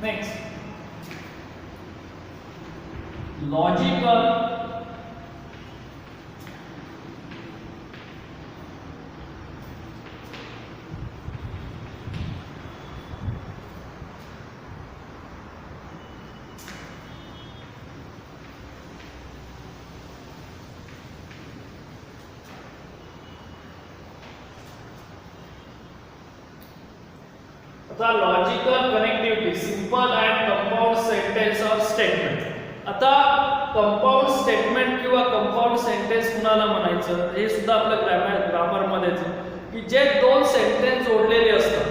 Next logical आता logical connectivity simple and compound sentence or statement. आता compound statement किंवा compound sentence कुणाला म्हणायचं हे सुद्धा आपल्या ग्रामर मध्येच की जे दोन सेंटेन्स जोडलेले असतात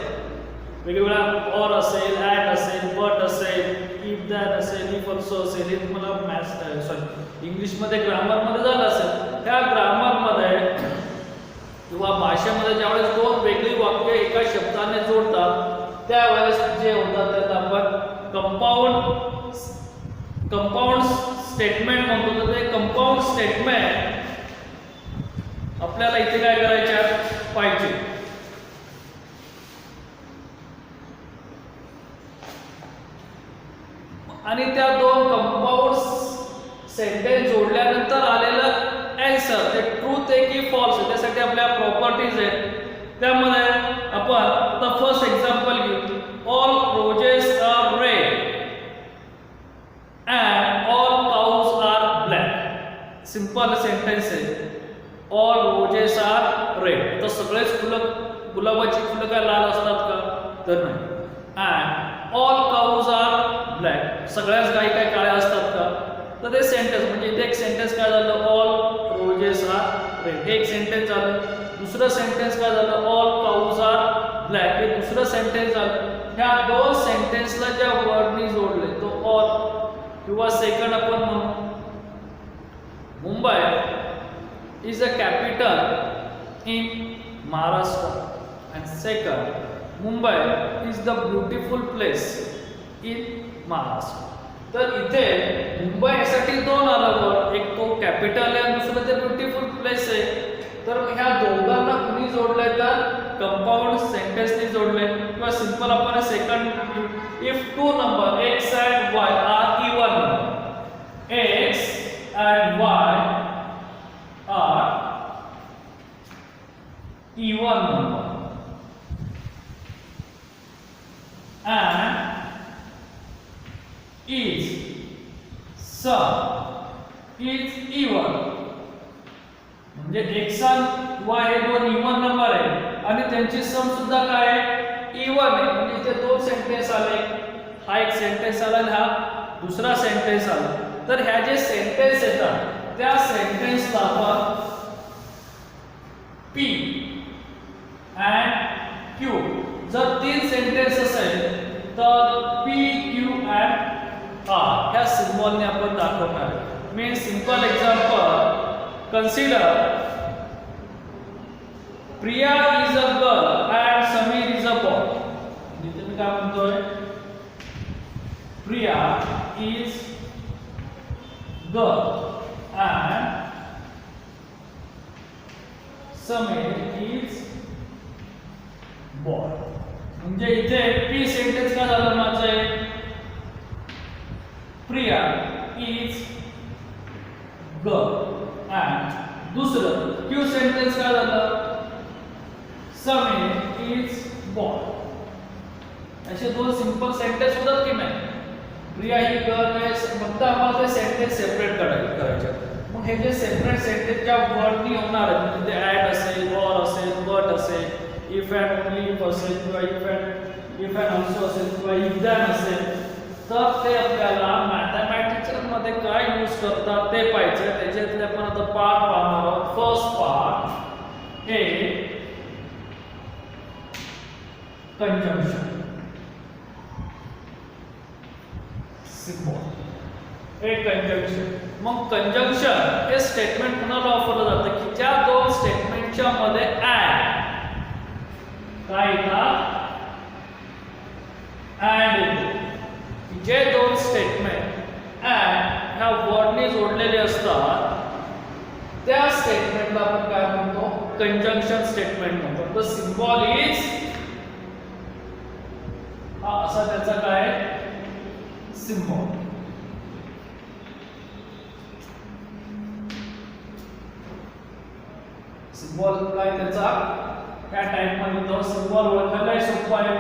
वेगवेगळ्या ऑर असेल अँड असेल बट असेल इफ दॅट असेल इफ ऑल्सो असेल हे तुम्हाला सॉरी इंग्लिशमध्ये ग्रामरमध्ये झालं असेल. त्या ग्रामरमध्ये किंवा भाषेमध्ये ज्यावेळेस दोन वेगळी वाक्य एका शब्दाने जोडतात त्यावेळेस जे होतात त्याला आपण कंपाऊंड स्टेटमेंट म्हणतो. तर ते कंपाऊंड स्टेटमेंट आपल्याला इथे काय करायचे पाहिजे. आणि त्या दोन कंपाऊंड सेंटेन्स जोडल्यानंतर आलेलं आन्सर ते ट्रूथ आहे की फॉल्स आहे त्यासाठी आपल्या प्रॉपर्टीज आहेत. त्यामध्ये आपण आता फर्स्ट एक्झाम्पल घेऊ. All roses are red and all cows are black. Simple sentence आहे. All roses are red. तर सगळेच फुलं गुलाबाची फुलं काय लाल असतात का तर नाही. And all cows are black. सगळ्याच गायी काय काळ्या असतात का तर ते सेंटेन्स म्हणजे इथे एक सेंटेन्स काय झालं ऑल रोजेस आर रेड हे एक सेंटेन्स झालं. दुसरं सेंटेन्स काय झालं ऑल काउज आर ब्लॅक हे दुसरं सेंटेन्स झालं. ह्या दोन सेंटेन्सला ज्या वर्डनी जोडले तो ऑल किंवा सेकंड आपण म्हणू Mumbai is a capital in Maharashtra and second Mumbai is the beautiful place in Maharashtra. तर इथे मुंबई यासाठी दोन आलं वर्ड एक तो कॅपिटल आहे आणि दुसरं ते ब्युटिफुल प्लेस आहे. तर ह्या दोघांना कुणी जोडलंय तर कंपाऊंड सेंटेन्सनी जोडले किंवा सिंपल आपण second if two number x and y are even number x and y are even number and is sum is even म्हणजे x आणि y हे दोन इवन नंबर आहे आणि त्यांची सम सुद्धा काय आहे इवन आहे. म्हणजे इथे दोन सेंटेन्स आले. हा एक सेंटेन्स आला आणि हा दुसरा सेंटेन्स आला. तर ह्या जे सेंटेन्स येतात त्या सेंटेन्सला आपण P and Q जर तीन सेंटेन्स असेल तर P Q and R ह्या सिम्बॉलने आपण दाखवणार आहे. मी simple example Consider Priya is a girl and Samir is a boy. इथे मी काय म्हणतोय Priya is girl and Samir is boy. म्हणजे इथे P सेंटेन्स काय झालं माझं Priya is girl and दुसरं Q सेंटेन्स काय झालं Samir is boy. असे दोन सिंपल सेंटेन्स होतात की नाही. प्रिया ही गर्ल आहे फक्त आम्हाला ते सेंटेन्स सेपरेट करायचे. मग हे जे सेपरेट सेंटेन्स ज्या वर्डनी होणार आहेत म्हणजे ते ऍड असेल ऑर असेल बट असेल इफ अँड ओनली इफ असेल किंवा इफ अँड ऑल्सो असेल किंवा इफ दॅन असेल तर ते आपल्याला मॅथमॅटिक्स मध्ये काय यूज करतात ते पाहिजे. त्याच्यातले आपण आता पार्ट पाहणार आहोत. फर्स्ट पार्ट हे कंजंक्शन सिम्बॉल हे कंजंक्शन. मग कंजंक्शन हे स्टेटमेंट कुणाला वापरलं जातं की ज्या दोन स्टेटमेंटच्या मध्ये ऍड काय येतात ऍड येतो. जे दोन स्टेटमेंट अँड ह्या वर्डने जोडलेले असतात त्या स्टेटमेंटला आपण काय म्हणतो कंजंक्शन स्टेटमेंट म्हणतो. द सिम्बॉल इज हा असा त्याचा काय सिम्बॉल. सिम्बॉल काय त्याचा त्या टाइप मध्ये तो सिम्बॉल ओळखायला सोपा आहे.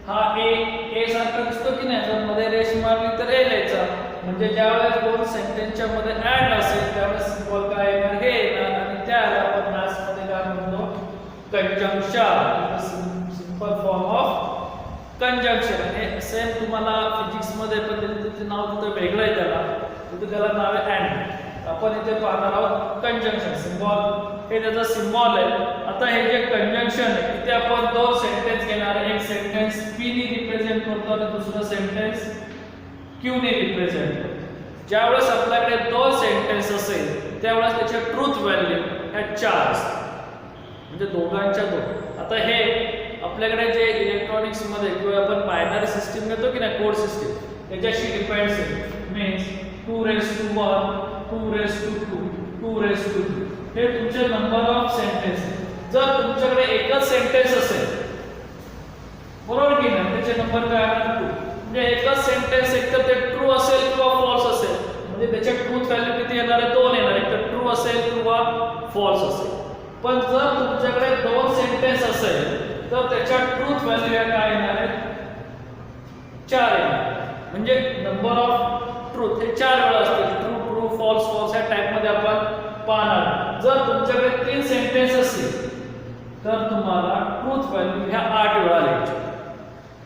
हा ए सारखा दिसतो की नाही, जर मध्ये रेष मारली तर ए लिहायचा, म्हणजे ज्यावेळेस दोन सेंटेन्सच्या मध्ये अँड असेल त्यावेळेस सिम्बॉल काय येणार हे येणार, आणि त्याला आपण मॅथ्स मध्ये काय म्हणतो conjunction, simple form of conjunction. आणि सेम तुम्हाला फिजिक्स मध्ये पण त्याचे नाव तिथं वेगळं आहे, त्याला नाव आहे अँड. आपण इथे पाहणार आहोत कंजंक्शन. सिम्बॉल हे त्याचा सिम्बॉल आहे. आता हे जे कंजंक्शन आहे इथे आपण दोन सेंटेन्स घेणार आहे. एक सेंटेन्स P ने रिप्रेझेंट करतो आणि दुसरा सेंटेन्स Q ने रिप्रेझेंट करतो. ज्यावेळेस आपल्याकडे दोन सेंटेन्स असेल त्यावेळेस त्याची ट्रूथ व्हॅल्यू ह्या 4 असतात, म्हणजे दोघांच्या दोन. आता हे आपल्याकडे जे इलेक्ट्रॉनिक्स मध्ये किंवा आपण बायनरी सिस्टीम घेतो की नाही, कोड सिस्टीम, त्याच्याशी डिपेंड्स आहे. मीन्स 2⁻², 2⁻², 2⁻². हे तुमचे नंबर ऑफ सेंटेन्स आहे. जर तुमच्याकडे एकच सेंटेन्स असेल, बरोबर की नाही, त्याचे नंबर काय असणार 2. म्हणजे एकच सेंटेन्स एक तर ते ट्रू असेल किंवा फॉल्स असेल, म्हणजे त्याच्या ट्रूथ व्हॅल्यू किती येणार आहे, 2 येणार. एक तर ट्रू असेल किंवा फॉल्स असेल. पण जर तुमच्याकडे दोन सेंटेन्स असेल तर त्याच्या ट्रूथ व्हॅल्यू काय येणार आहे, 4 येणार. म्हणजे नंबर ऑफ ट्रूथ हे 4 वेळा असतील. ट्रू ट्रू, फॉल्स फॉल्स या टाइप मध्ये आपण पाहणार. जर तुमच्याकडे 3 सेंटेन्स असतील तर तुम्हाला ट्रूथ व्हॅल्यू ह्या 8 वेळा लिहायची.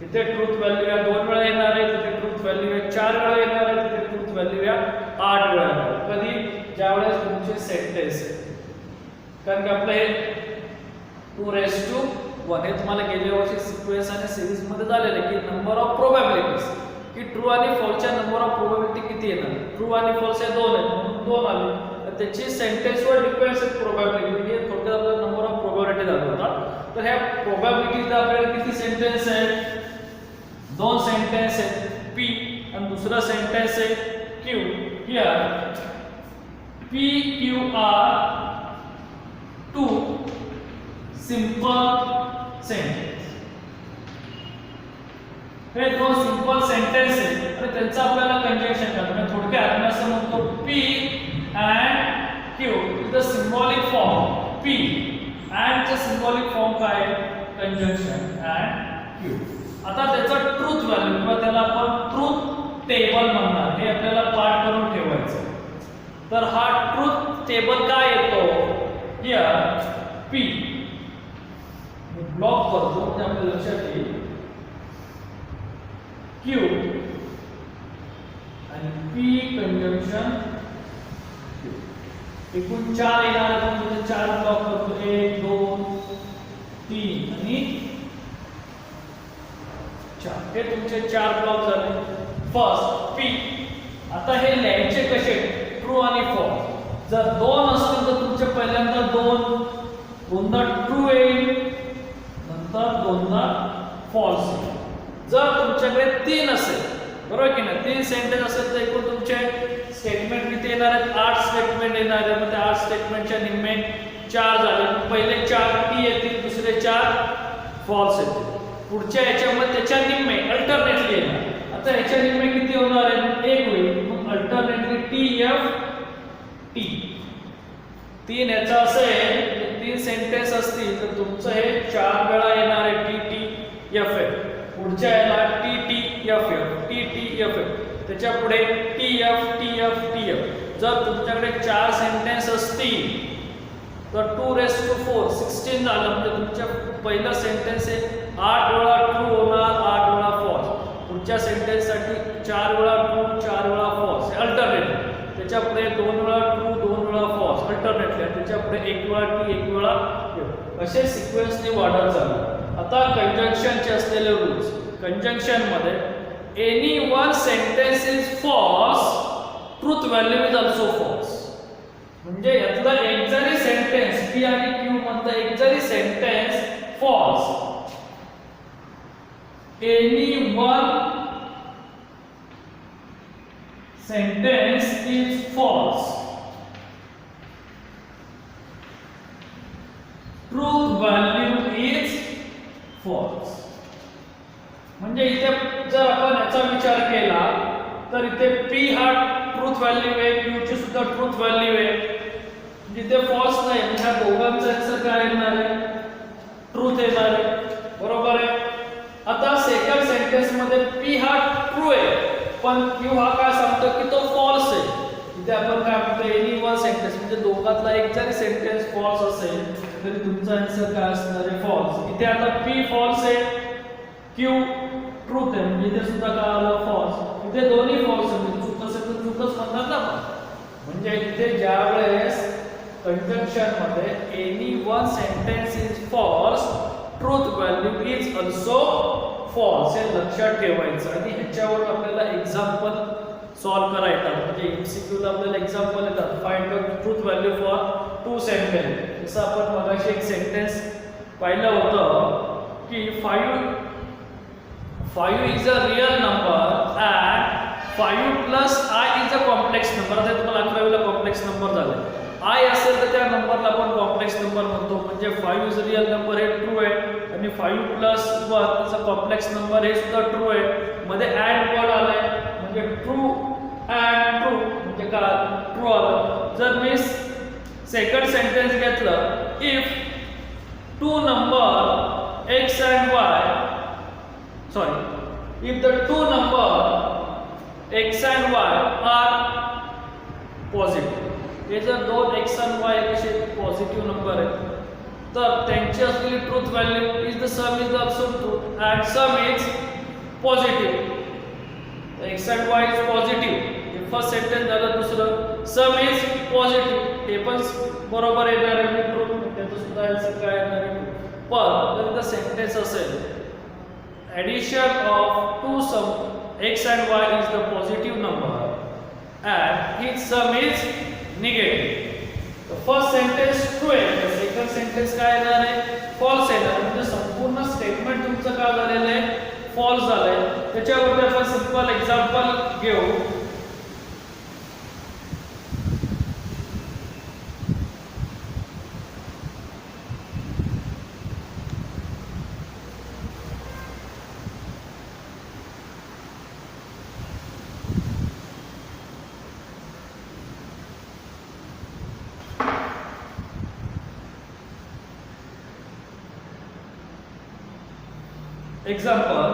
इथे ट्रूथ व्हॅल्यू ह्या 2 वेळा येणार आहे, तिथे ट्रूथ व्हॅल्यू ह्या 4 वेळा येणार आहे, तिथे ट्रूथ व्हॅल्यू ह्या 8 वेळा येणार. कधी, ज्यावेळेस तुमचे सेंटेन्स आहे. कारण की आपलं हे 2⁻1 हे तुम्हाला गेल्या वर्षी सिक्वेन्स आणि सिरीज मध्ये झालेलं आहे की नंबर ऑफ प्रोबॅबिलिटीज, की ट्रू आणि फॉल्सच्या नंबर ऑफ प्रोबॅबिलिटी किती येणार. ट्रू आणि फॉल्स हे 2 आहेत म्हणून 2 आले. तर त्याची सेंटेन्सवर डिपेंड्स आहे प्रोबॅबिलिटी. हे थोडक्यात आपल्याला नंबर ऑफ प्रोबॅबिलिटी दाखवतात. तर ह्या प्रोबॅबिलिटीजला आपल्याकडे किती सेंटेन्स आहेत, 2 सेंटेन्स आहेत P आणि दुसरा सेंटेन्स आहे Q. Here P Q are 2 simple sentence. हे 2 सिंपल सेंटेन्स आहेत आणि त्यांचं आपल्याला कंजंक्शन करायचं. थोडक्यात मी असं म्हणतो P and Q is the symbolic form. P and चा सिंबॉलिक फॉर्म काय आहे, कंजंक्शन and Q. आता त्याचा ट्रूथ व्हॅल्यू किंवा त्याला आपण ट्रूथ टेबल म्हणणार, हे आपल्याला पाठ करून ठेवायचं. तर हा ट्रूथ टेबल काय येतो, हियर P ब्लॉक करतो म्हणजे आपल्या लक्षात येईल. Q आणि P कंजंक्शन एकूण 4 येणार आहे, म्हणजे 4 ब्लॉक करतो. 1 2 3 आणि 4. हे तुमचे 4 ब्लॉक झाले. First P. आता हे लिहायचे कसे, ट्रू आणि फॉल्स. जर 2 असतील तर तुमचे पहिल्यांदा 2 दोनदा ट्रू येईल, नंतर दोनदा फॉल्स येईल. जर तुमच्याकडे 3 असेल, बरोबर की नाही, 3 सेंटेन्स असेल तर एकूण तुमचे स्टेटमेंट किती येणार आहेत, 8 स्टेटमेंट येणार आहेत. म्हणजे 8 स्टेटमेंटच्या निम्मे 4 झाले. पहिले 4 P येतील, दुसरे 4 फॉल्स येतील. पुढच्या याच्यामध्ये त्याच्या निम्मे अल्टरनेटली येणार. आता याच्या निम्मे किती होणार आहेत, 1 होईल. मग अल्टरनेटली TF T. 3 याचा असेल, 3 सेंटेन्स असतील तर तुमचं हे 4 वेळा येणार आहे TTFF. पुढच्या याला TTFF, TTFF. त्याच्या पुढे TF TF TF. जर तुमच्याकडे 4 सेंटेन्स असतील तर 2⁻4 16 झालं. म्हणजे तुमच्या पहिला सेंटेन्स आहे 8 वेळा ट्रू होणार, 8 वेळा फॉल्स. पुढच्या सेंटेन्स साठी 4 वेळा ट्रू, 4 वेळा फॉल्स, अल्टरनेट. त्याच्या पुढे 2 वेळा ट्रू, 2 वेळा फॉल्स, अल्टरनेटली. त्याच्या पुढे 1 वेळा T, 1 वेळा F. असे सिक्वेन्सने वाढत जातात. आता कंजंक्शनचे असलेले रूल्स. कंजंक्शन मध्ये any one sentence is false, truth value is also false. म्हणजे यातला एक जरी सेंटेन्स P आणि Q मधला एक जरी sentence false, any one sentence is false, truth value is false. म्हणजे इथे जर आपण याचा विचार केला तर इथे P हा ट्रूथ व्हॅल्यू आहे, Q ची सुद्धा ट्रूथ व्हॅल्यू आहे. जिथे फॉल्स नाही म्हणजे ह्या दोघांचा आन्सर काय येणार आहे? ट्रूथ येणार आहे. बरोबर आहे. आता सेकंड सेंटेन्स मध्ये P हा ट्रू आहे पण Q हा काय सांगतो की तो फॉल्स आहे. इथे आपण काय म्हणतो एनी वन सेंटेन्स म्हणजे दोघातला एक जरी सेंटेन्स फॉल्स असेल तरी तुमचा आन्सर काय असणार आहे? फॉल्स. इथे आता P फॉल्स आहे, Q ट्रूथ आहे म्हणजे इथे सुद्धा काय आलं? फॉल्स. इथे दोन्ही फॉल्स आहे, चूक असेल तर चूकच म्हणतात ना. म्हणजे इथे ज्या वेळेस कंजंक्शन मध्ये any one sentence is false, truth value is also false हे लक्षात ठेवायचं. आणि ह्याच्यावर आपल्याला एक्झाम्पल सॉल्व करायला म्हणजे एमसीक्यू ला आपल्याला एक्झाम्पल येतात. Find the truth value for two sentence. जसं आपण मगाशी एक सेंटेन्स पाहिलं होतं की 5 is a real number and 5 plus I is a complex number. आता तुम्हाला 11वी ला कॉम्प्लेक्स नंबर झाले. I असेल तर त्या नंबरला आपण कॉम्प्लेक्स नंबर म्हणतो. म्हणजे 5 इज अ रियल नंबर हे ट्रू आहे आणि 5 plus 1 is a complex number हे सुद्धा ट्रू आहे. मध्ये ऍड वर्ड आलाय म्हणजे ट्रू अँड ट्रू म्हणजे काय? ट्रू आलं. जर मी सेकंड सेंटेन्स घेतलं, if two number x and y, if the two number x and y are positive, हे जर दोन x and y कसे पॉझिटिव्ह नंबर आहेत तर त्यांची असलेली truth value is the some is also true and some is positive. x and y is positive हे first sentence झालं. दुसरं सम इज पॉझिटिव्ह हे पण बरोबर येणार आहे ट्रू, त्याचं सुद्धा आन्सर काय येणार आहे? पण जर इथं सेंटेन्स असेल addition of two sum x and y is the positive number and its sum is negative. The first sentence true आहे, the second sentence काय येणार आहे? false येणार. म्हणजे संपूर्ण स्टेटमेंट तुमचं काय झालेलं आहे? false झालंय. त्याच्यावरती आपण सिंपल एक्झाम्पल घेऊ. Example,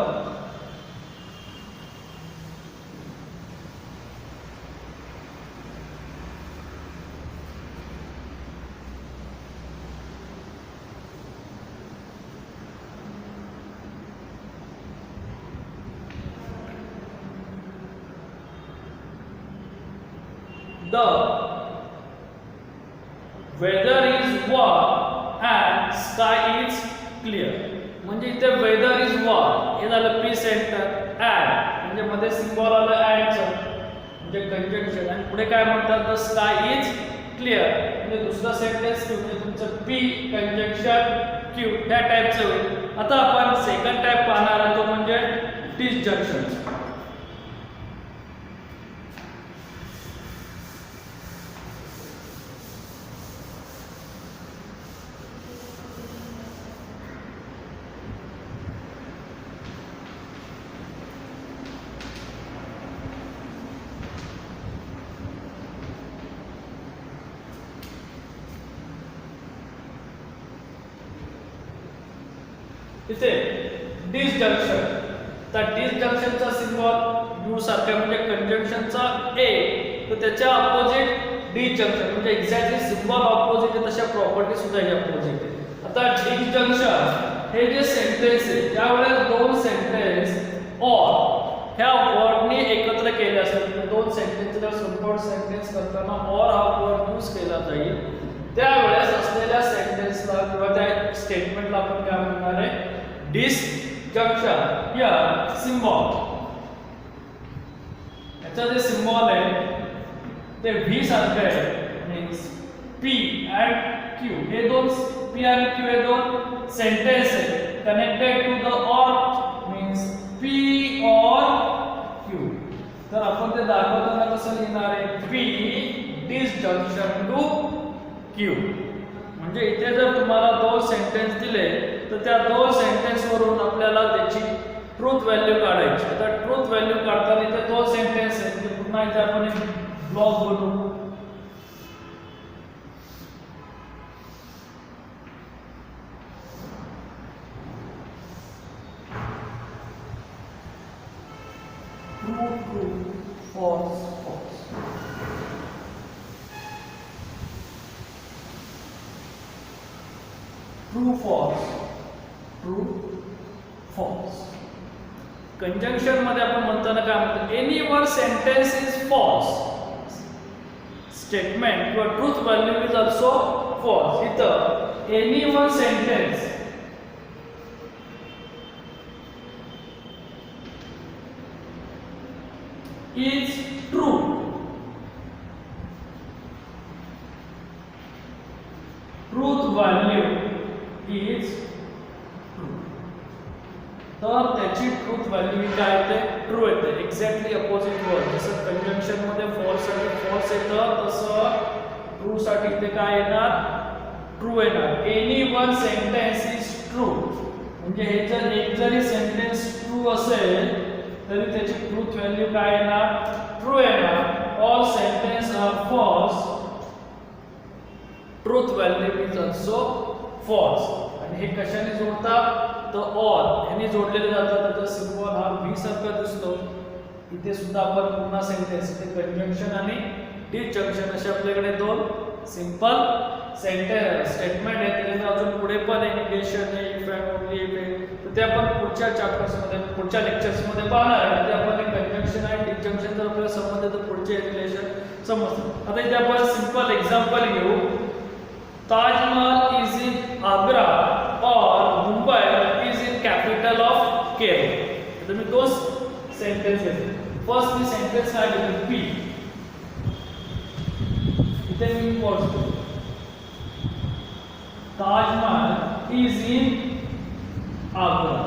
the weather is warm and sky is clear. म्हणजे इथे वेदर इज वॉर्म हे झालं प्री सेंटर. ॲड म्हणजे मध्ये सिम्बॉल आलं ॲडचं म्हणजे कंजंक्शन आणि पुढे काय म्हणतात? The sky is clear. म्हणजे दुसरा सेंटेन्स म्हणजे तुमचं पी कंजंक्शन क्यू त्या टाईपचं होईल. आता आपण सेकंड टाईप पाहणार आहोत तो म्हणजे डिसजंक्शन. इथे डिसजंक्शन. तर डिसजंक्शनचा सिम्बॉल यू सारखा म्हणजे कंजंक्शनचा ए तर त्याच्या अपोजिट डिसजंक्शन म्हणजे एक्झॅक्टली सिम्बॉल ऑपोजिट आहे तशा प्रॉपर्टी सुद्धा याच्या अपोजिट आहे. आता डिसजंक्शन हे जे सेंटेन्स आहे त्यावेळेस दोन सेंटेन्स ऑर ह्या वर्डनी एकत्र केले असतात. म्हणजे दोन सेंटेन्सला संपूर्ण सेंटेन्स करताना ऑर हा वर्ड यूज केला जाईल. त्यावेळेस असलेल्या सेंटेन्सला किंवा त्या स्टेटमेंटला आपण काय म्हणणार आहे? डिसजंक्शन. या सिम्बॉल याचा जे सिम्बॉल आहे ते व्ही सारखं आहे. मीन्स पी अँड क्यू हे दोन पी आणि क्यू हे दोन सेंटेन्स आहे connected to the or means P or Q. तर आपण ते दाखवताना कसं लिहिणार आहे? P disjunction to Q. म्हणजे इथे जर तुम्हाला दोन सेंटेन्स दिले तर त्या दोन सेंटेन्स वरून आपल्याला त्याची ट्रूथ व्हॅल्यू काढायची. आता ट्रूथ व्हॅल्यू काढताना इथे दोन सेंटेन्स आहेत पुन्हा इथे आपण एक ब्लॉक बनवू. True true false false. True false true false. Conjunction मध्ये आपण म्हणताना काय म्हणतो, any one sentence is false statement किंवा truth value is also false. इथं any one sentence is true. Truth value is true. तर त्याची ट्रूथ व्हॅल्यू काय येते, ट्रू येते. Exactly opposite word. जसं कंजंक्शन मध्ये फॉल्स साठी फॉल्स येतं, तसं ट्रू साठी इथे काय येणार, ट्रू येणार. Any one sentence is true म्हणजे हे जर एक जरी सेंटेन्स ट्रू असेल तरी त्याची ट्रूथ व्हॅल्यू काय येणार, ट्रू येणार. All sentence are false, truth value is also false. आणि हे कशाने जोडतात, तर ऑल यांनी जोडलेले जातात. त्याचा सिम्बॉल हा व्ही सारखा दिसतो. इथे सुद्धा आपण पुन्हा सेंटेन्स, इथे कंजंक्शन आणि डिसजंक्शन असे आपल्याकडे दोन सिंपल सेंटेन्स स्टेटमेंट आहे. त्याने अजून पुढे पण निगेशन आहे, इफ अँड ओन्ली इफ आहे. तर ते आपण पुढच्या चॅप्टर्स मध्ये, पुढच्या लेक्चर्स मध्ये पाहणार आहे. ते आपण कंजंक्शन आणि डिसजंक्शन जर आपल्याला समजले तर पुढचे रिलेशन समजतात. आता इथे आपण सिंपल एक्झाम्पल घेऊ. ताजमहल इज इन आग्रा और Mumbai is in capital of Kerala. तर मी दोन सेंटेन्स घेतो. फर्स्ट मी सेंटेन्स काय घेतो, पी. इथे मी पोहोचतो. ताजमहल इज इन आगरा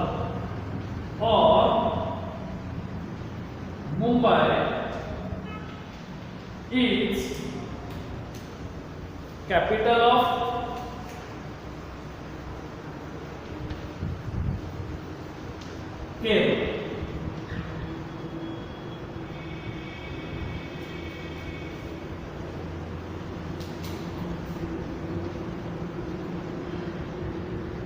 और Mumbai is capital of Kerala.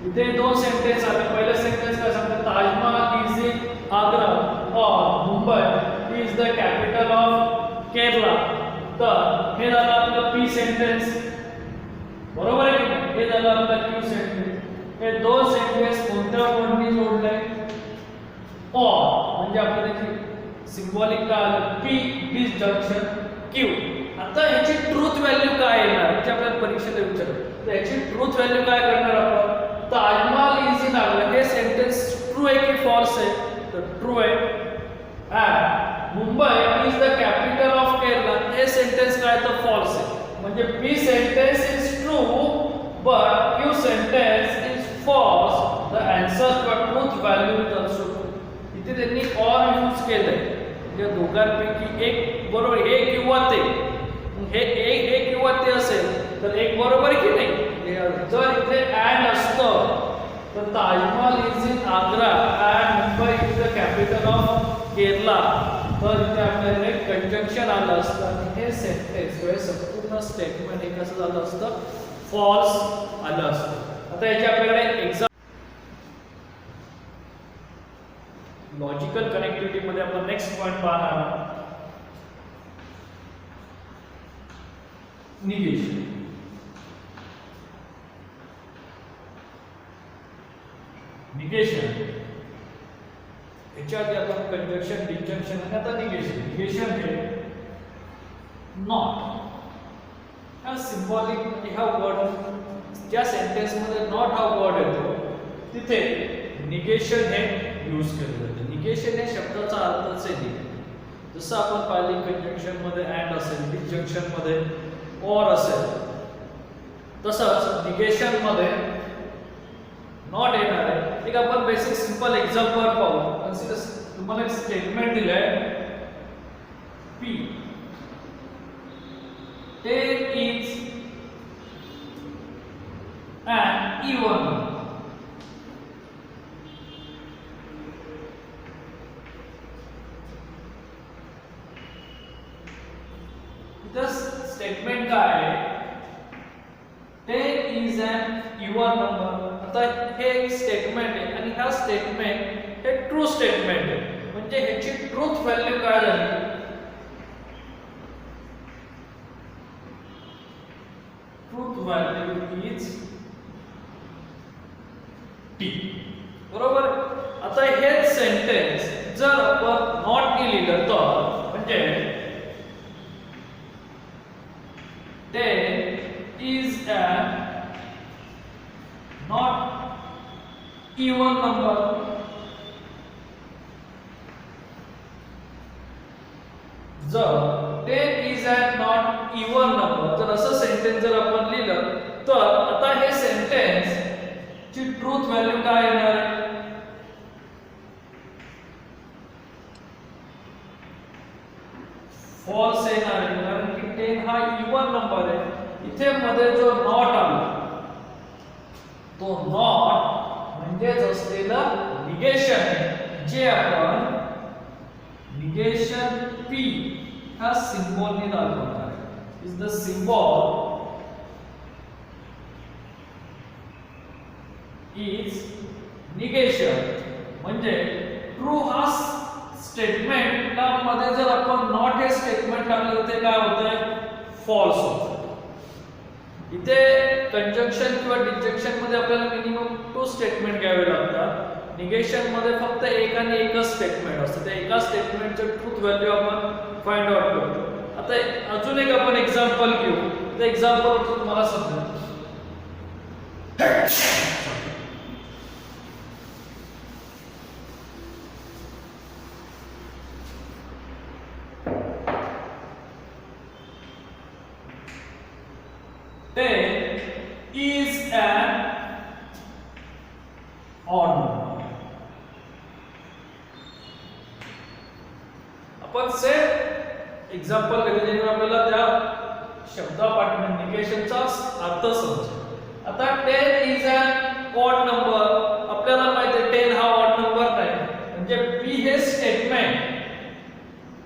इथे दोन सेंटेन्स आले. पहिलं सेंटेन्स काय सांगतं, ताजमहल इज इन आग्रा और Mumbai is the capital of Kerala. तर हे झालं आपलं पी सेंटेन्स, बरोबर आहे की नाही. हे झालं आपलं क्यू सेंटेन्स. हे दोन सेंटेन्स कोणत्या वर्डनी जोडले, और म्हणजे आपल्याला त्याची सिंबॉलिक काय आलं, पी डिसजंक्शन क्यू. आता याची ट्रूथ व्हॅल्यू काय येणार, म्हणजे आपल्याला परीक्षेला विचारलं. तर याची ट्रूथ व्हॅल्यू काय करणार आपण, ताजमहल इज इन आग्रा हे सेंटेन्स ट्रू आहे की फॉल्स आहे, तर ट्रू आहे. And Mumbai is the capital of Kerala हे सेंटेन्स काय तर फॉल्स आहे. म्हणजे P sentence is true but Q sentence is false. The answer for truth value is also true. इथे त्यांनी ऑर यूज केलंय, म्हणजे दोघांपैकी एक बरोबर, हे किंवा ते. हे एक किंवा ते असेल तर एक बरोबर आहे की नाही. जर इथे अँड असतं तर Taj Mahal is in Agra and Mumbai is the capital of Kerala, तर इथे आपल्याला कंजंक्शन आलं असतं आणि हे सेंटेन्स किंवा संपूर्ण स्टेटमेंट हे कसं झालं असतं, फॉल्स आलं असतं. आता याची आपल्याकडे एक्झाम लॉजिकल कनेक्टिव्हिटी मध्ये आपण नेक्स्ट पॉइंट पाहणार आहोत, निगेशन. निगेशन याच्या आधी आपण कंजंक्शन, डिसजंक्शन आणि आता निगेशन. निगेशन हे नॉट हा सिंबॉलिक हा वर्ड ज्या सेंटेन्स मध्ये नॉट हा वर्ड येतो तिथे निगेशन हे यूज केलं जातं. निगेशन हे शब्दाचा अर्थच आहे. जसं आपण पाहिली कंजंक्शन मध्ये अँड असेल, डिसजंक्शन मध्ये और असेल, तसंच निगेशन मध्ये नॉट येणार आहे. एक आपण बेसिक सिंपल एक्झाम्पल पाहू. कन्सिडर तुम्हाला एक स्टेटमेंट दिलंय, P 10 is an even number. इथं स्टेटमेंट काय आहे, 10 इज अन इव्हन नंबर. आता हे एक स्टेटमेंट आहे आणि हा स्टेटमेंट हे ट्रू स्टेटमेंट आहे, म्हणजे ह्याची ट्रूथ व्हॅल्यू काय झाली, ट्रूथ व्हॅल्यू इज टी. बरोबर. आता हेच सेंटेन्स जर आपण नॉट नी लिहिलं तर म्हणजे 10 is a not even number. जर 10 is a not even number जर असं सेंटेन्स जर आपण लिहिलं तर आता हे सेंटेन्स ची ट्रूथ व्हॅल्यू काय येणार आहे, फॉल्स येणार आहे, कारण की 10 हा इव्हन नंबर आहे. इथे मध्ये जो नॉट आला तो नॉट म्हणजेच असलेलं निगेशन आहे, जे आपण निगेशन p हा सिम्बॉलने दाखवणार आहे. Is the symbol is negation. म्हणजे ट्रू हा स्टेटमेंट ला मध्ये जर आपण नॉट हे स्टेटमेंट टाकलं तर ते काय होतंय, फॉल्स होतं. इथे कंजंक्शन किंवा डिजंक्शन मध्ये आपल्याला मिनिमम 2 स्टेटमेंट घ्यावे लागतात. निगेशन मध्ये फक्त एक आणि एकच स्टेटमेंट असतं, त्या एका स्टेटमेंटचं ट्रूथ व्हॅल्यू आपण फाइंड आउट करतो. आता अजून एक आपण एक्झाम्पल घेऊ, त्या एक्झाम्पल तुम्हाला समजेल. is an odd number. आपण सेम एक्झाम्पल घेतले जेणेकरून आपल्याला त्या शब्दापाठीमागे निगेशनचा अर्थ समजेल. आता 10 is an odd number, आपल्याला माहिती आहे 10 हा ऑड नंबर नाही, म्हणजे p हे स्टेटमेंट,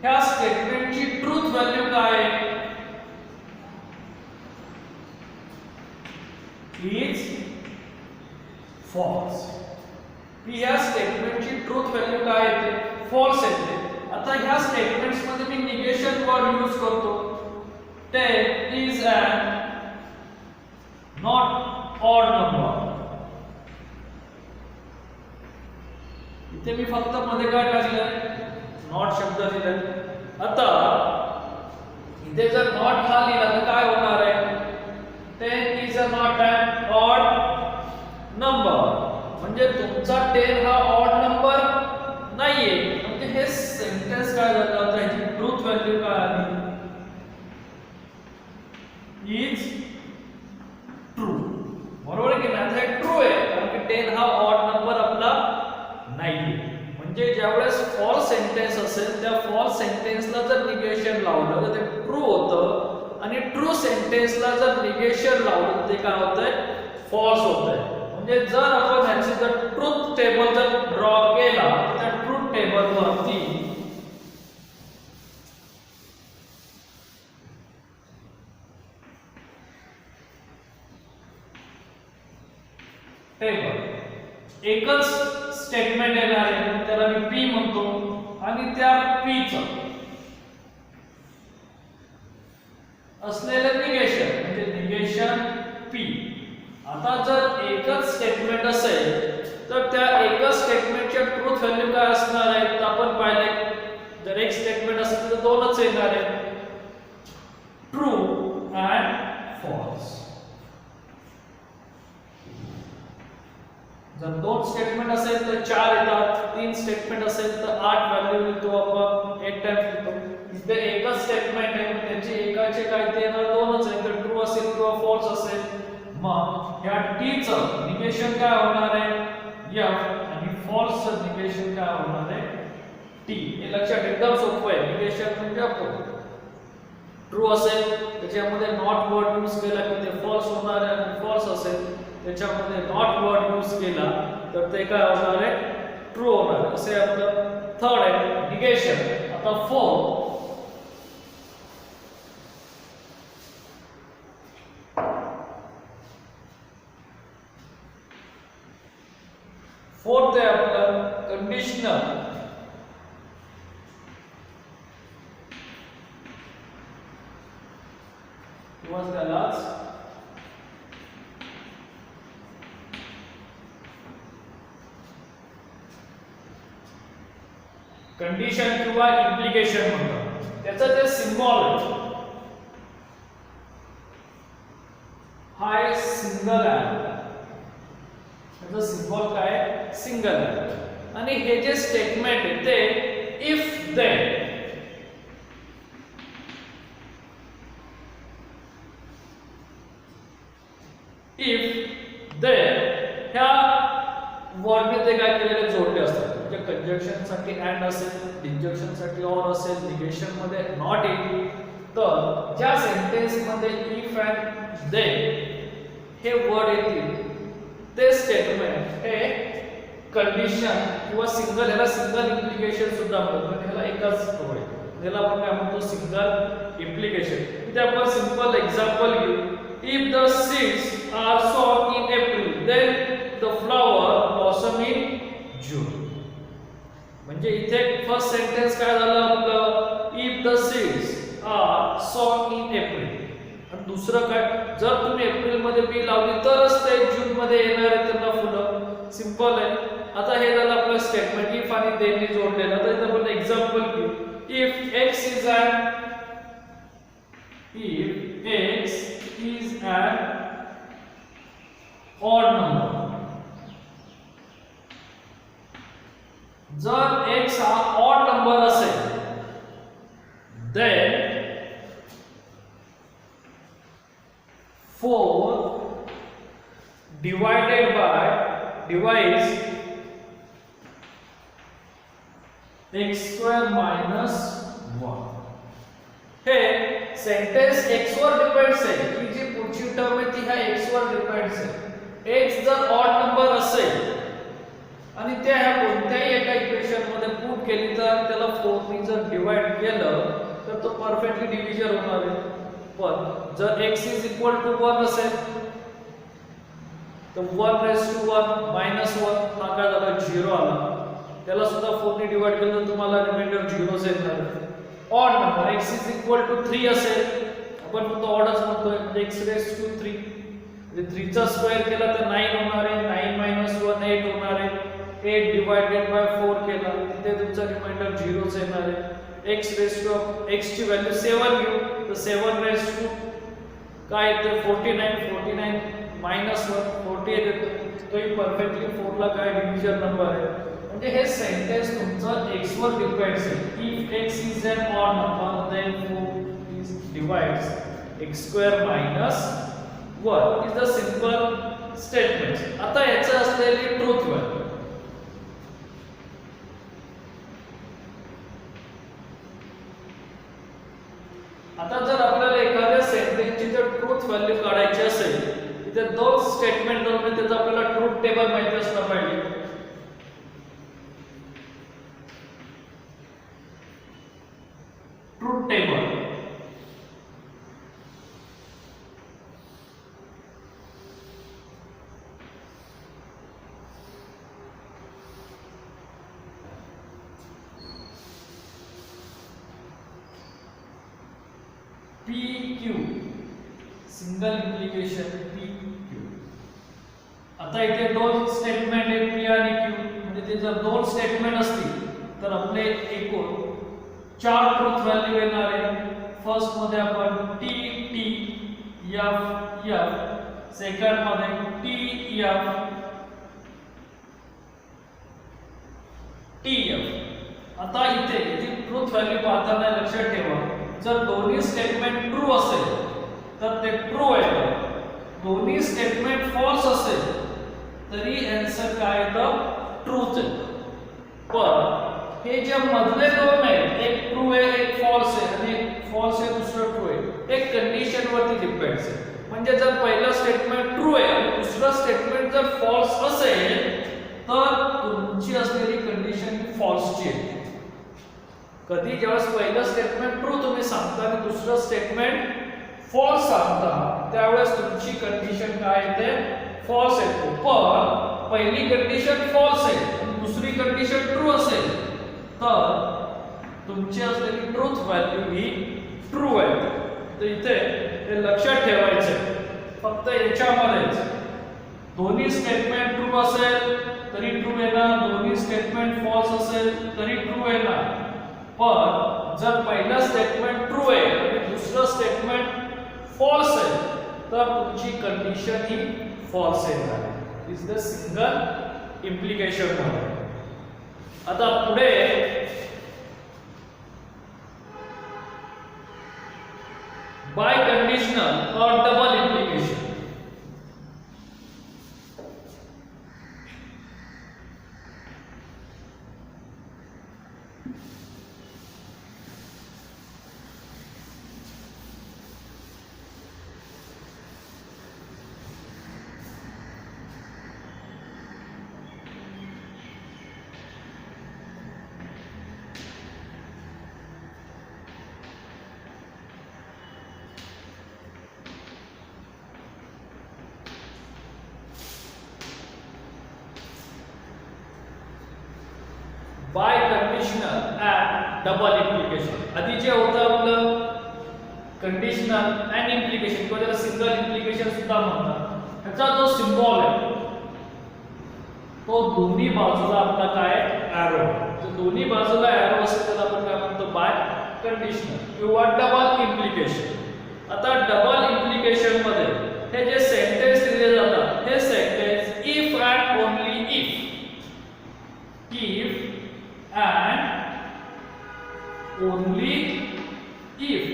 ह्या स्टेटमेंटची ट्रूथ व्हॅल्यू काय आहे, is false. p ह्या स्टेटमेंटची ट्रूथ व्हॅल्यू काय येते, फॉल्स येते. आता ह्या स्टेटमेंट्स मध्ये मी निगेशन वर्ड यूज करतो. 10 is an not odd number. इथे मी फक्त मध्ये काय टाकलंय, नॉट शब्द दिलाय. आता इथे जर नॉट हा लिहिला तर काय होणार आहे, 10 is not an odd number. म्हणजे तुमचा 10 हा ऑड नंबर नाहीये, म्हणजे हे सेंटेन्स काय झालं, आता ह्याची ट्रूथ व्हॅल्यू काय आली, इज ट्रू. बरोबर आहे की नाही, हे ट्रू आहे कारण की 10 हा ऑड नंबर आपला नाहीये. म्हणजे ज्यावेळेस फॉल्स सेंटेन्स असेल त्या फॉल्स सेंटेन्सला जर निगेशन लावलं तर ते ट्रू होतं, आणि ट्रू सेंटेन्सला जर निगेशन लावलं ते काय होतंय, फॉल्स होतंय. म्हणजे जर आपण ह्याची जर ट्रूथ टेबल जर ड्रॉ केला तर त्या ट्रूथ टेबल वरती टेबल एकच स्टेटमेंट येणार आहे, त्याला मी p म्हणतो, आणि त्या p चं असलेलं निगेशन म्हणजे निगेशन p. आता जर एकच स्टेटमेंट असेल तर त्या एकच स्टेटमेंटच्या ट्रूथ व्हॅल्यू काय असणार आहे, तर आपण पाहिले जर एक स्टेटमेंट असेल तर दोनच येणार आहे, ट्रू अँड फॉल्स. जर 2 स्टेटमेंट असेल तर 4 येतात, 3 स्टेटमेंट असेल तर 8 व्हॅल्यू लिहितो आपण, 8 टाइम्स लिहितो. इथे एकच स्टेटमेंट आहे, त्याची एकाचे काय ते येणार दोनच आहे, तर ट्रू असेल किंवा फॉल्स असेल. मग या t चं निगेशन काय होणार आहे, f, आणि फॉल्स चं निगेशन काय होणार आहे, t. हे लक्षात एकदम सोपं आहे. निगेशन म्हणजे आपण ट्रू असेल त्याच्यामध्ये नॉट वर्ड यूज केला की ते फॉल्स होणार आहे, आणि फॉल्स असेल त्याच्यामध्ये नॉट वर्ड यूज केला तर ते काय होणार आहे, ट्रू होणार आहे. असे आपलं थर्ड आहे निगेशन. आता फोर्थ फोर्थ आहे आपलं कंडिशनल. किंवा त्यालाच कंडिशन किंवा इम्प्लिकेशन म्हणतात. त्याचं जे सिम्बॉल आहे हा आहे सिंगल आहे. त्याचं सिम्बॉल काय आहे? सिंगल आहे. आणि हे जे स्टेटमेंट आहे ते इफ देन ह्या वर्डने ते काय केलेले जोडले असतात. म्हणजे कंजक्शन साठी अँड असेल, डिंजक्शन साठी ऑर असेल, निगेशन मध्ये नॉट येईल. तर ज्या सेंटेन्स मध्ये इफ अँड देन हे वर्ड येतील ते स्टेटमेंट हे कंडिशन किंवा सिंगल, ह्याला सिंगल इम्प्लिकेशन सुद्धा म्हणतात. ह्याला एकच वर्ड, ह्याला आपण काय म्हणतो? Single implication. इथे आपण सिंपल एक्झाम्पल घेऊ. If the seeds are sown in April, then the flower blossom in June. म्हणजे इथे फर्स्ट सेंटेन्स काय झालं आपलं? If the seeds are sown in April. आणि दुसरं काय? जर तुम्ही एप्रिल मध्ये बी लावली तरच ते जून मध्ये येणार आहे त्यांना फुलं. सिंपल आहे. आता हे झालं आपलं स्टेटमेंट इफ आणि देन ने जोडलेलं. आता इथे आपण एक्झाम्पल घेऊ. If x is an odd number, जर x हा ऑड नंबर असेल then 4 divided by devise x square minus 1. हे सेंटेन्स x वर डिपेंड्स आहे. ही जी पुढची टर्म आहे ती ह्या x वर डिपेंड्स आहे. x जर ऑड नंबर असेल आणि त्या ह्या कोणत्याही एका इक्वेशन मध्ये पुट केली तर त्याला 4 ने जर डिवाइड केलं तर तो परफेक्टली डिव्हिजन होणार आहे. पण जर x इज इक्वल टू 1 असेल तर 1 रेज टू 1 मायनस 1 हा काय झाला? 0 आला. त्याला सुद्धा 4 ने डिवाइड केलं तर तुम्हाला रिमाइंडर 0 येणार. Odd number x is equal to 3 असेल, आपण फक्त ऑडच म्हणतोय, म्हणजे x रेज टू 3 म्हणजे 3 चा स्क्वेअर केला तर 9 होणार आहे. 9 मायनस 1 8 होणार आहे. 8 डिवाइडेड बाय 4 केला तिथे तुमचा रिमाइंडर 0च येणार आहे. x रेज टू x ची व्हॅल्यू 7 घेऊ तर 7 रेज टू काय येते? 49. 49 मायनस 1 40 येते. तोही परफेक्टली 4 ला काय डिव्हिजन नंबर आहे. म्हणजे हे सेंटेन्स तुमचं x वर डिपेंड्स आहे. If x is an odd number then 4 is divides x square minus 1 is the simple statement. आता याचं असलेली ट्रूथ व्हॅल्यू आता जर आपल्याला एखाद्या सेंटेन्सची जर ट्रूथ व्हॅल्यू काढायची असेल तिथे दोन स्टेटमेंट दोन त्याचा आपल्याला ट्रूथ टेबल माहिती असलं पाहिजे. Truth table PQ single implication PQ. आता इथे दोन स्टेटमेंट आहेत P आणि Q. म्हणजे ते जर दोन स्टेटमेंट असतील तर आपले एकूण 4 ट्रूथ व्हॅल्यू येणार आहे. फर्स्ट मध्ये आपण T T F F, second मध्ये T F T F. आता इथे जी ट्रूथ व्हॅल्यू पाहताना लक्षात ठेवा जर दोन्ही स्टेटमेंट ट्रू असेल तर ते ट्रू आहे. दोन्ही स्टेटमेंट फॉल्स असेल तरी आन्सर काय येतं? ट्रूच आहे. पण हे जे मधले दोन आहेत एक ट्रू आहे एक फॉल्स आहे आणि एक फॉल्स आहे दुसरं ट्रू आहे एक कंडिशन वरती डिपेंड्स आहे. म्हणजे जर पहिलं स्टेटमेंट ट्रू आहे आणि दुसरं स्टेटमेंट जर फॉल्स असेल तर तुमची असलेली कंडिशन फॉल्सची आहे. कधी ज्यावेळेस पहिलं स्टेटमेंट ट्रू तुम्ही सांगता आणि दुसरं स्टेटमेंट फॉल्स सांगता त्यावेळेस तुमची कंडिशन काय येते? फॉल्स येते. पण पहिली कंडिशन फॉल्स आहे आणि दुसरी कंडिशन ट्रू असेल तर तुमची असलेली ट्रूथ व्हॅल्यू ही ट्रू आहे. तर इथे हे लक्षात ठेवायचं फक्त याच्यामध्येच दोन्ही स्टेटमेंट ट्रू असेल तरी ट्रू येणार, दोन्ही स्टेटमेंट फॉल्स असेल तरी ट्रू येणार. पण जर पहिलं स्टेटमेंट ट्रू आहे आणि दुसरं स्टेटमेंट फॉल्स आहे तर तुमची कंडिशन ही फॉल्स येणार. इज द सिंगल इम्प्लिकेशन मध्ये. आता पुढे बाय कंडिशनल और double implication. Biconditional and double implication. आधी जे होतं आपलं कंडिशनल अँड इम्प्लिकेशन किंवा त्याला सिंगल इम्प्लिकेशन सुद्धा म्हणतात. ह्याचा जो सिम्बॉल आहे तो दोन्ही बाजूला आपला काय एरो. तर दोन्ही बाजूला एरो असेल त्याला आपण काय म्हणतो बाय कंडिशनल किंवा डबल इम्प्लिकेशन. आता डबल इम्प्लिकेशन मध्ये हे जे सेंटेन्स दिले जातात हे sentence if and only if and only if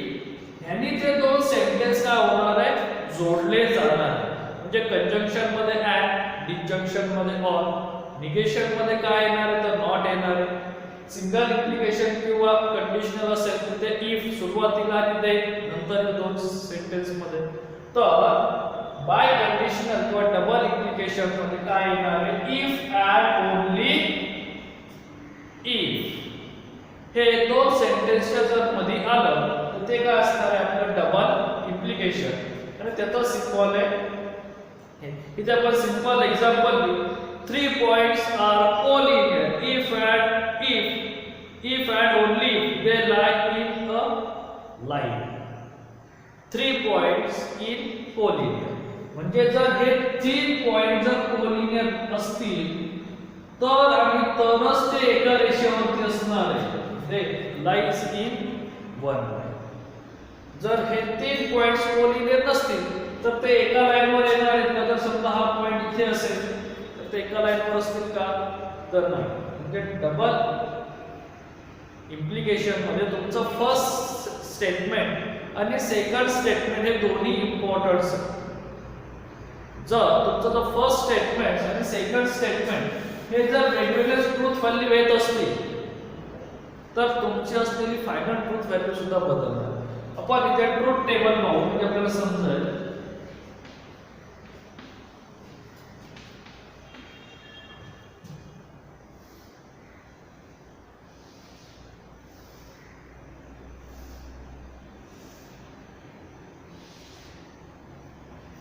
यांनी ते दोन सेंटेन्स काय होणार आहेत जोडले जाणार आहेत. म्हणजे कंजंक्शन मध्ये and, डिस्जंक्शन मध्ये or, निगेशन मध्ये काय येणार आहे तर नॉट येणार आहे. सिंगल इम्प्लिकेशन किंवा कंडिशनल असेल तर ते if सुरुवातीला आणि ते नंतर दोन सेंटेन्स मध्ये. तर बाय कंडिशनल किंवा डबल इम्प्लिकेशन मध्ये काय येणार आहे if and only if हे दोन सेंटेन्सच्या जर मध्ये आलं तर ते काय असणार आहे आपलं डबल इम्प्लिकेशन. आणि त्याचा सिम्बॉल आहे इथे आपण सिंपल एक्झाम्पल घेऊ. 3 points are collinear if and only they lie in a line. 3 points in collinear म्हणजे जर हे 3 पॉइंट जर कोलिनियर असतील तर आणि तरच ते एका रेषेवरती असणार आहे. ते लाईन्स इन वन लाईन. जर हे 3 पॉइंट्स कोलिनियर नसतील तर ते एका लाईनवर येणार आहेत का. जर समजा हा पॉइंट इथे असेल तर ते एका लाईनवर असतील का तर नाही. म्हणजे डबल इम्प्लिकेशन मध्ये तुमचं फर्स्ट स्टेटमेंट आणि सेकंड स्टेटमेंट हे दोन्ही इम्पॉर्टंट आहेत. जर तुमचं फर्स्ट स्टेटमेंट आणि सेकंड स्टेटमेंट हे जर वेगवेगळे ट्रूथ व्हॅल्यू येत असतील तर तुमची असलेली फायनल ट्रूथ व्हॅल्यू सुद्धा बदलणार. आपण इथे ट्रूथ टेबल पाहू म्हणजे आपल्याला समजेल.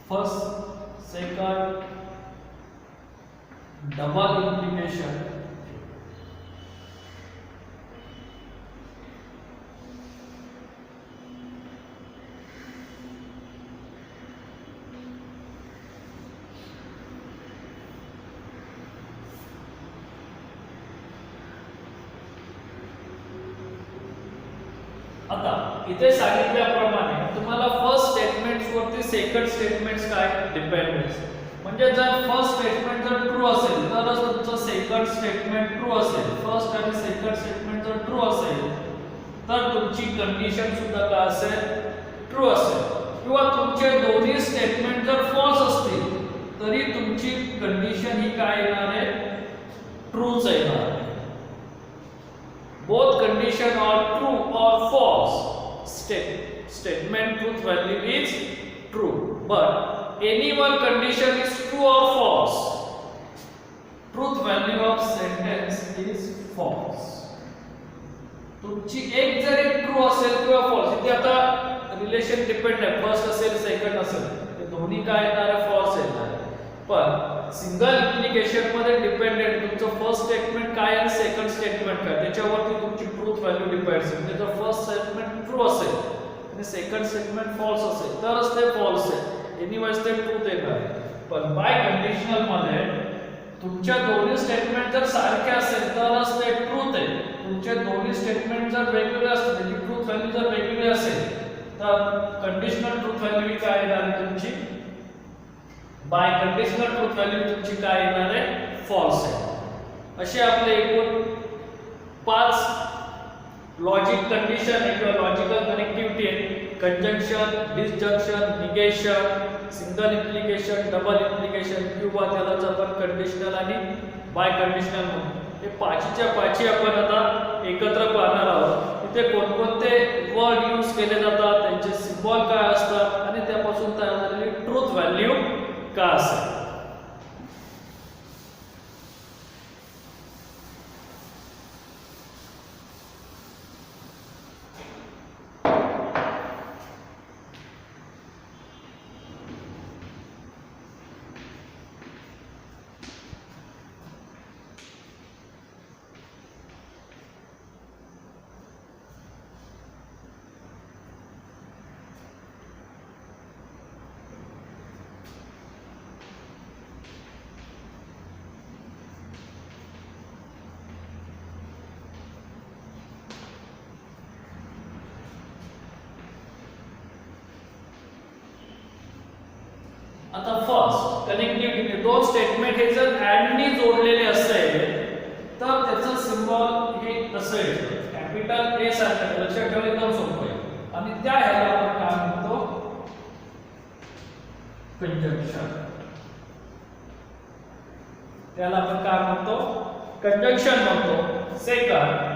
First second double implication. आता इथे सांगितल्याप्रमाणे तुम्हाला फर्स्ट स्टेटमेंट्स वरती सेकंड स्टेटमेंट्स काय डिपेंडन्स. म्हणजे जर फर्स्ट स्टेटमेंट जर ट्रू असेल तरच तुमचं सेकंड स्टेटमेंट ट्रू असेल. फर्स्ट आणि सेकंड स्टेटमेंट जर ट्रू असेल तर तुमची कंडिशन सुद्धा काय असेल ट्रू असेल. किंवा तुमचे दोन्ही स्टेटमेंट जर फॉल्स असतील तरी तुमची कंडिशन ही काय येणार आहे ट्रूच येणार आहे. both condition are true or false, statement truth value is true, but any one condition is true or false, truth value of sentence is false. तुमची एक जरी ट्रू असेल किंवा फॉल्स, इथे आता रिलेशन डिपेंड आहे, फर्स्ट असेल सेकंड असेल, ते दोन्ही काय येणार आहे फॉल्स येणार आहे. पण सिंगल इम्प्लिकेशन मध्ये डिपेंडेंट तुमचं फर्स्ट स्टेटमेंट काय आणि सेकंड स्टेटमेंट काय त्याच्यावरती तुमची ट्रूथ व्हॅल्यू डिपेंड असेल. म्हणजे जर फर्स्ट स्टेटमेंट ट्रू असेल आणि सेकंड स्टेटमेंट फॉल्स असेल तरच ते फॉल्स आहे, एनिवेज ते ट्रूथ येणार आहे. पण बाय कंडिशनल मध्ये तुमच्या दोन्ही स्टेटमेंट जर सारखे असेल तरच ते ट्रूथ आहे. तुमचे दोन्ही स्टेटमेंट जर वेगवेगळे असतील त्याची ट्रूथ व्हॅल्यू जर वेगवेगळी असेल तर कंडिशनल ट्रूथ व्हॅल्यू काय येणार आहे तुमची, बाय कंडिशनल ट्रूथ व्हॅल्यू तुमची काय येणार आहे, फॉल्स आहे. असे आपले एकूण 5 लॉजिक कंडिशन किंवा लॉजिकल कनेक्टिव्हिटी आहे. Conjunction, disjunction, negation, single implication, double implication किंवा त्यालाच आपण कंडिशनल आणि बाय कंडिशनल म्हणतो. हे पाचीच्या पाची आपण आता एकत्र पाहणार आहोत. इथे कोणकोणते वर्ड यूज केले जातात, त्यांचे सिम्बॉल काय असतात आणि त्यापासून तयार झालेली ट्रूथ व्हॅल्यू काय असेल. आता फर्स्ट कनेक्टिव्हिटी दोन स्टेटमेंट हे जर अँड नी जोडलेले असेल तर त्याचं सिम्बॉल हे असं येतं, कॅपिटल ए सारखं. लक्षात ठेवलं एकदम सोपं आहे. आणि त्या ह्याला आपण काय म्हणतो, कंजंक्शन. त्याला आपण काय म्हणतो, कंजंक्शन म्हणतो. सेकंड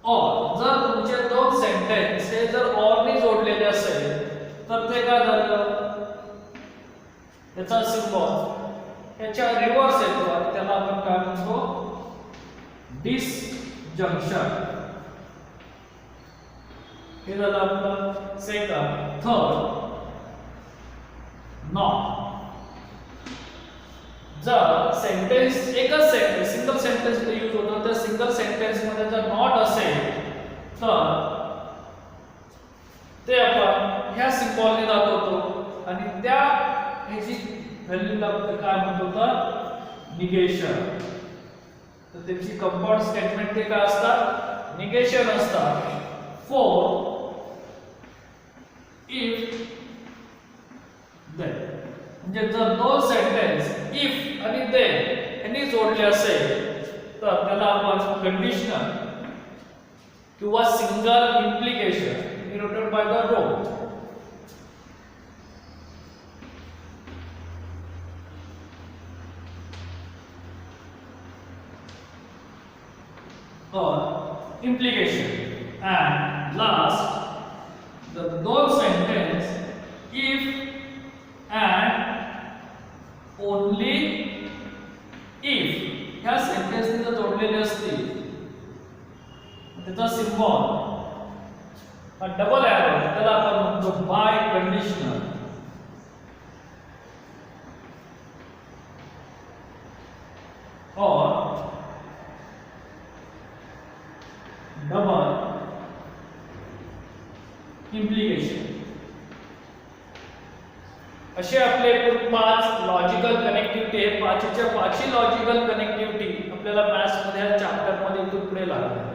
और जर तुमचे दोन सेंटेन्स हे जर और ने जोडलेले असेल तर ते काय झालं, त्याचा सिम्बॉल याच्या रिव्हर्स येतो आणि त्याला आपण काय म्हणतो, डिसजंक्शन. हे झालं आपलं सेकंड. Third not. जर सेंटेन्स एकच सेंटेन्स सिंगल सेंटेन्स मध्ये यूज होतो तर सिंगल सेंटेन्स मध्ये जर नॉट असेल तर ते आपण ह्या सिम्बॉलने दाखवतो आणि त्या ह्याची व्हॅल्यूला आपण काय म्हणतो तर निगेशन. तर त्याची कंपाऊंड स्टेटमेंट ते काय असतात, निगेशन असतात. For if then. म्हणजे जर दोन सेंटेन्स इफ आणि देन यांनी जोडले असेल तर त्याला आपण कंडिशनल किंवा single implication denoted by the arrow or implication. And last, the those sentence if and only if ह्या सेंटेन्सने जर जोडलेले असतील त्याचा सिम्बॉल हा डबल एरो त्याला आपण म्हणतो बाय कंडिशनल. और डबल इम्प्लिकेशन. असे आपले 5 लॉजिकल कनेक्टिव्हिटी आहे. पाचीच्या पाचही लॉजिकल कनेक्टिव्हिटी आपल्याला मॅथ्स मध्ये या चॅप्टर मध्ये इथून पुढे लागणार.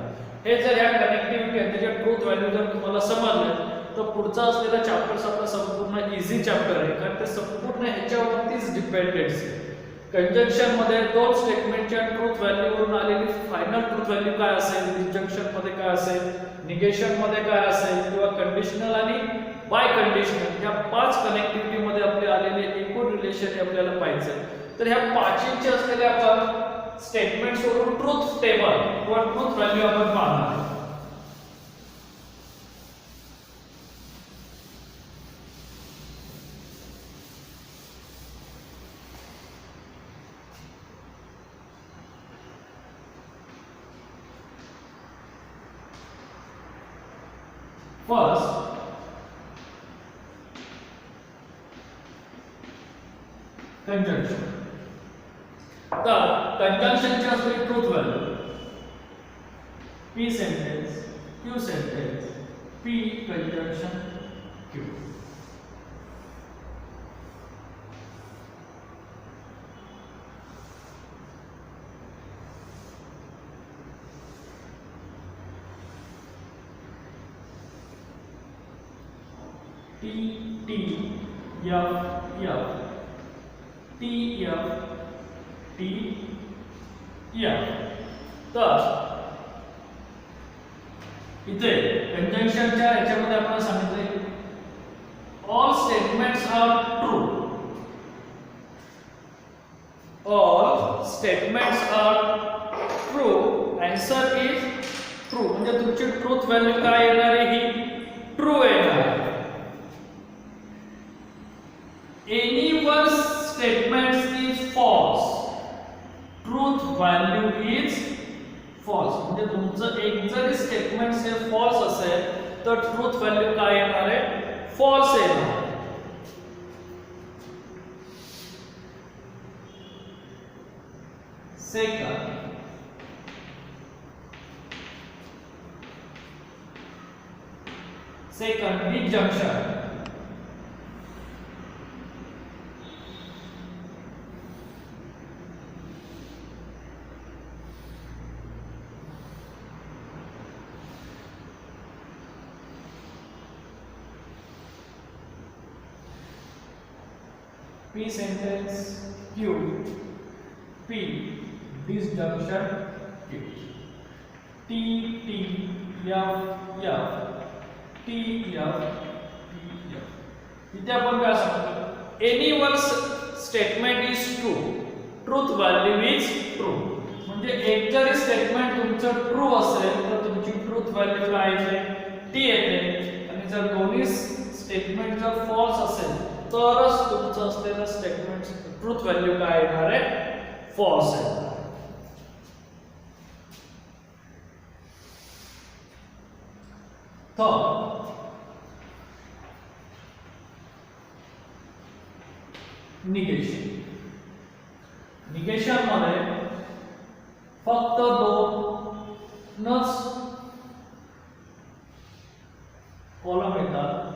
हे जर ह्या कनेक्टिव्हिटी आणि त्याच्या ट्रूथ व्हॅल्यू जर तुम्हाला समजलं तर पुढचा असलेला चॅप्टर आपला संपूर्ण इझी चॅप्टर आहे, कारण ते संपूर्ण ह्याच्यावरतीच डिपेंडेंस आहे. कंजंक्शन मध्ये दोन स्टेटमेंटच्या ट्रूथ व्हॅल्यू वरून आलेली फायनल ट्रूथ व्हॅल्यू काय असेल, डिसजंक्शन मध्ये काय असेल, निगेशन मध्ये काय असेल किंवा कंडिशनल आणि बाय कंडिशनल ह्या 5 कनेक्टिव्हिटी मध्ये आपले आलेले एकूण रिलेशन हे आपल्याला पाहिजे. तर ह्या पाचींचे असलेले आपण स्टेटमेंट्स वरून ट्रूथ टेबल किंवा ट्रूथ व्हॅल्यू आपण पाहणार आहोत. First, conjunction. तर कंजंक्शनची असते truth value P sentence Q sentence P conjunction Q. T T F F T F T F. तर इथे कंजंक्शनच्या याच्यामध्ये आपण सांगितले all statements are true. All statements are true. Answer is true. म्हणजे तुमची ट्रूथ व्हॅल्यू काय येणार आहे? ही ट्रू येणार आहे. Any one statement is false. Truth value is false. म्हणजे तुमचं एक जरी स्टेटमेंट हे फॉल्स असेल तर ट्रूथ व्हॅल्यू काय येणार आहे? फॉल्स येणार आहे. Second disjunction. P sentence Q P disjunction Q T T F F T F T F. इथे आपण काय सांगतो? Any one statement is true. Truth value is true. म्हणजे एक जरी स्टेटमेंट तुमचं ट्रू असेल तर तुमची ट्रूथ व्हॅल्यू काय येते? टी येते. आणि जर दोन्ही स्टेटमेंट जर फॉल्स असेल तरच तुमचं असलेलं स्टेटमेंट ट्रूथ व्हॅल्यू काय येणार आहे? फॉल्स आहे. निगेशन. निगेशन मध्ये फक्त दोनच कॉलम येतात.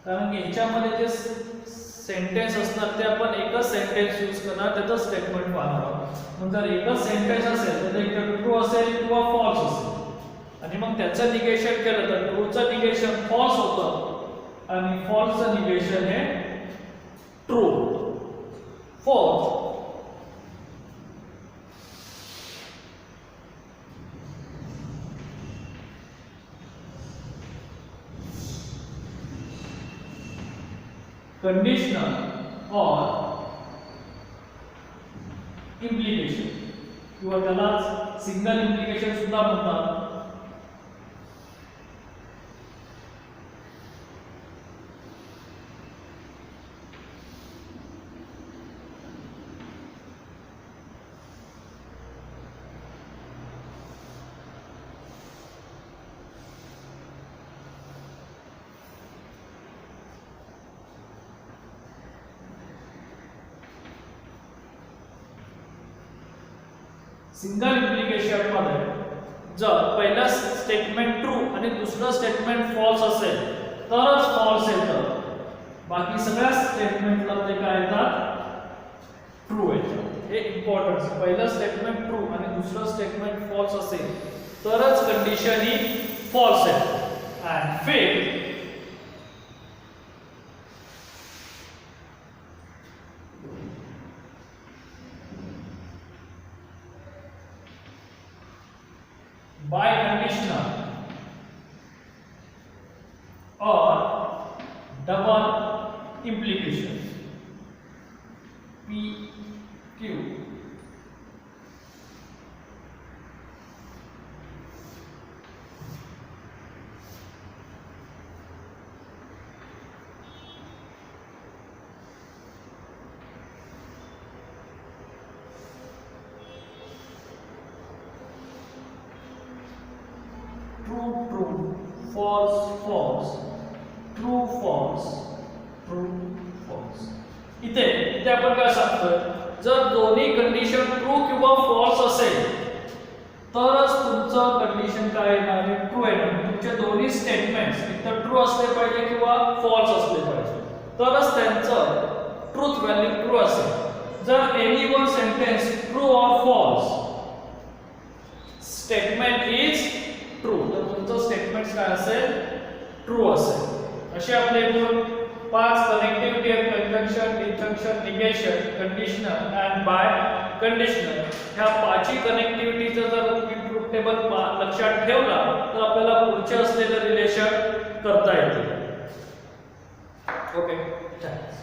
कारण की याच्यामध्ये जे सेंटेन्स असणार ते आपण एकच सेंटेन्स यूज करणार, त्याचं स्टेटमेंट पाहणार आहोत. मग जर एकच सेंटेन्स असेल तर ते ट्रू असेल किंवा फॉल्स असेल. आणि मग त्याचं निगेशन केलं तर ट्रूचं निगेशन फॉल्स होतं आणि फॉल्सचं निगेशन हे ट्रू. फॉल्स. कंडिशनल और इम्प्लिकेशन किंवा त्याला सिंगल इम्प्लिकेशन सुद्धा म्हणतात. सिंगल इम्प्लिकेशन मध्ये जर पहिला स्टेटमेंट ट्रू आणि दुसरं स्टेटमेंट फॉल्स असेल तरच फॉल्स येतं. बाकी सगळ्या स्टेटमेंटला ते काय येतात? ट्रू येतात. हे इम्पॉर्टंट. पहिलं स्टेटमेंट ट्रू आणि दुसरं स्टेटमेंट फॉल्स असेल तरच कंडिशन ही फॉल्स आहे. And fifth, by conditional or double implication. P Q true true, false false, true false, true false. इथे इथे आपण काय सांगतोय, जर दोन्ही कंडिशन ट्रू किंवा फॉल्स असेल तरच तुमचं कंडिशन काय येणार आहे, ट्रू येणार. तुमचे दोन्ही स्टेटमेंट्स एकतर ट्रू असले पाहिजे किंवा फॉल्स असले पाहिजे, तरच त्यांचं ट्रूथ व्हॅल्यू ट्रू असेल. जर any one sentence true or false, statement is true, तर तुमचं स्टेटमेंट काय असेल, ट्रू असेल. असे आपले एकूण 5 कनेक्टिव्हिटी आहेत, conjunction, disjunction, negation, conditional and biconditional. ह्या 5ही कनेक्टिव्हिटीचं जर तुम्ही ट्रूथ टेबल लक्षात ठेवला तर आपल्याला पुढचे असलेले रिलेशन करता येतील. Okay, thanks.